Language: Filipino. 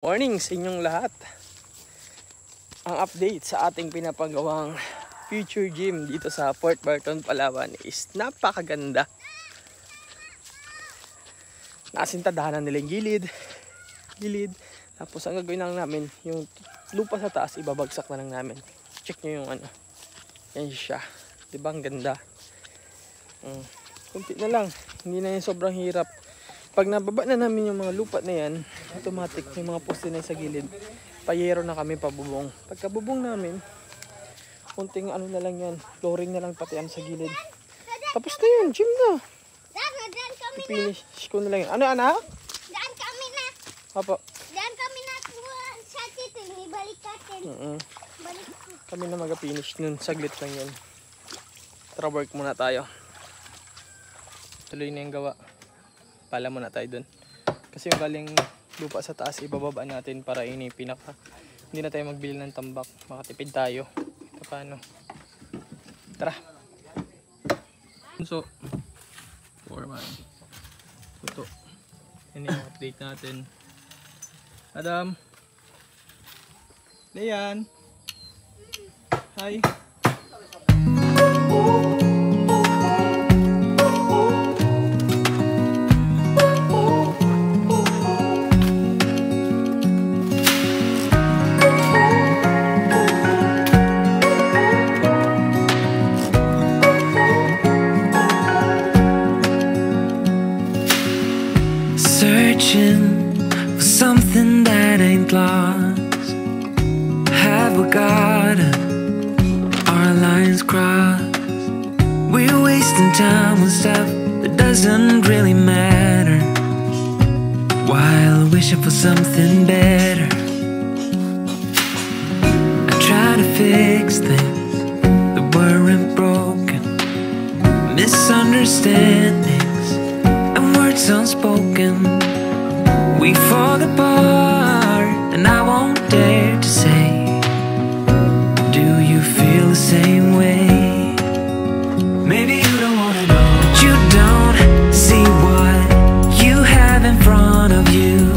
Morning sa inyong lahat. Ang update sa ating pinapagawang future gym dito sa Port Barton, Palawan is napakaganda. Nasintadahanan nila yung gilid. Tapos ang gagawin lang namin, yung lupa sa taas, ibabagsak na lang namin. Check nyo yung ano. Yan siya. Diba ang ganda? Kunti na lang. Hindi na yung sobrang hirap. Pag nababa na namin yung mga lupa na yan, automatic may mga poste na sa gilid. Payero na kami pabubong. Pagkabubong namin, kunting ano na lang yan, flooring na lang pati yan sa gilid. Tapos na yun, gym na. I-finish ko na lang yun. Ano anak? Daan kami na. Apo. Daan kami na sa tito. Ibalik natin. Balik ko. Kami na mag-finish nun. Saglit lang yan. Tara, work muna tayo. Tuloy na yung gawa. Pala muna tayo dun. Kasi yung galing lupa sa taas, ibababa natin para hindi na tayo magbili ng tambak. Makatipid tayo. Ito paano. Tara. So, foreman. Ito. Yan yung update natin. Adam. Leyan. Hi. Searching for something that ain't lost. Have we got it? Our lines crossed. We're wasting time on stuff that doesn't really matter, while wishing for something better. I try to fix things that weren't broken, misunderstandings and words unspoken. We fall apart, and I won't dare to say, do you feel the same way? Maybe you don't wanna know, but you don't see what you have in front of you.